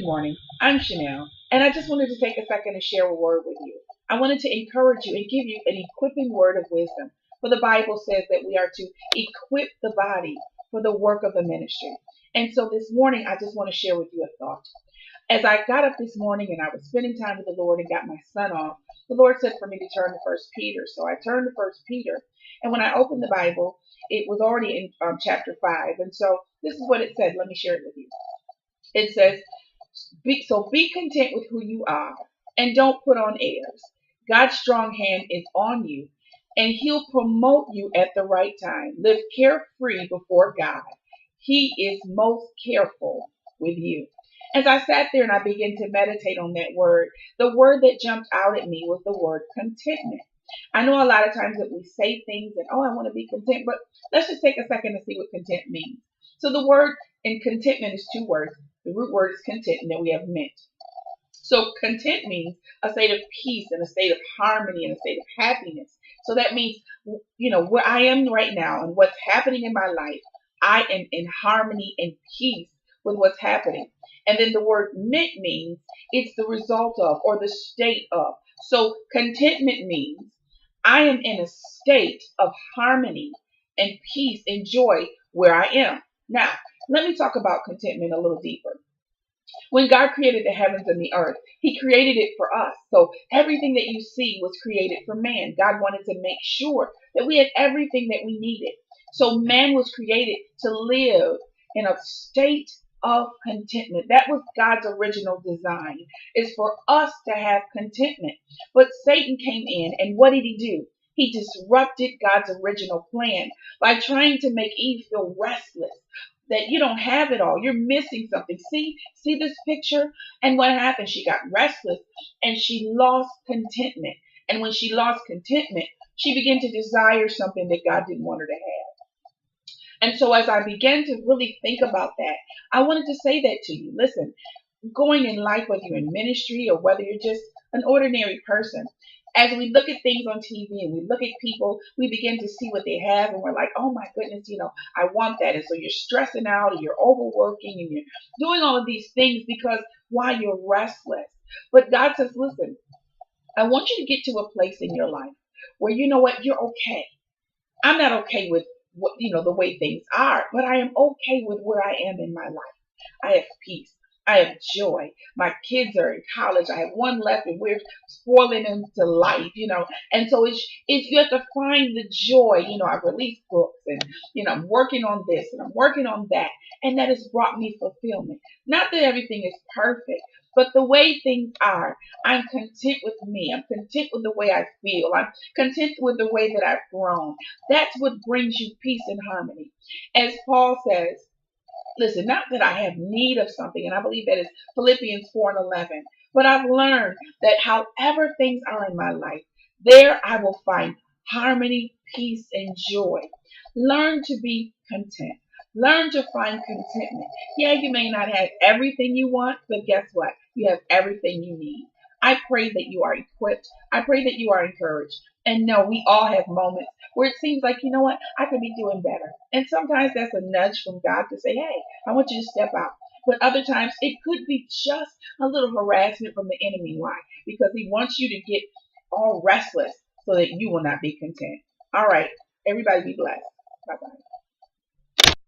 morning. I'm Chanel, and I just wanted to take a second to share a word with you. I wanted to encourage you and give you an equipping word of wisdom. For the Bible says that we are to equip the body for the work of the ministry. And so this morning, I just want to share with you a thought. As I got up this morning and I was spending time with the Lord and got my son off, the Lord said for me to turn to First Peter. So I turned to First Peter, and when I opened the Bible, it was already in chapter 5. And so this is what it said. Let me share it with you. It says, be content with who you are and don't put on airs. God's strong hand is on you and he'll promote you at the right time. Live carefree before God. He is most careful with you. As I sat there and I began to meditate on that word, the word that jumped out at me was the word contentment. I know a lot of times that we say things and, oh, I want to be content, but let's just take a second to see what content means. So the word in contentment is two words. The root word is content, and then we have mint. So content means a state of peace and a state of harmony and a state of happiness. So that means, where I am right now and what's happening in my life, I am in harmony and peace with what's happening. And then the word mint means it's the result of or the state of. So contentment means I am in a state of harmony and peace and joy where I am. Now, let me talk about contentment a little deeper. When God created the heavens and the earth, he created it for us. So everything that you see was created for man. God wanted to make sure that we had everything that we needed. So man was created to live in a state of contentment. That was God's original design, is for us to have contentment. But Satan came in, and what did he do? He disrupted God's original plan by trying to make Eve feel restless, that you don't have it all. You're missing something. See this picture? And what happened? She got restless and she lost contentment. And when she lost contentment, she began to desire something that God didn't want her to have. And so as I began to really think about that, I wanted to say that to you. Listen, going in life, whether you're in ministry or whether you're just an ordinary person, as we look at things on TV and we look at people, we begin to see what they have and we're like, oh my goodness, I want that. And so you're stressing out and you're overworking and you're doing all of these things because why? You're restless. But God says, listen, I want you to get to a place in your life where you know what, you're okay. I'm not okay with what, the way things are, but I am okay with where I am in my life. I have peace. I have joy. My kids are in college. I have one left and we're spoiling them to life, And so it's you have to find the joy. I've released books and, I'm working on this and I'm working on that. And that has brought me fulfillment. Not that everything is perfect, but the way things are, I'm content with me. I'm content with the way I feel. I'm content with the way that I've grown. That's what brings you peace and harmony. As Paul says, listen, not that I have need of something, and I believe that is Philippians 4:11, but I've learned that however things are in my life, there I will find harmony, peace, and joy. Learn to be content. Learn to find contentment. Yeah, you may not have everything you want, but guess what? You have everything you need. I pray that you are equipped. I pray that you are encouraged. And no, we all have moments where it seems like, you know what, I could be doing better. And sometimes that's a nudge from God to say, hey, I want you to step out. But other times it could be just a little harassment from the enemy. Why? Because he wants you to get all restless so that you will not be content. All right, everybody be blessed. Bye-bye.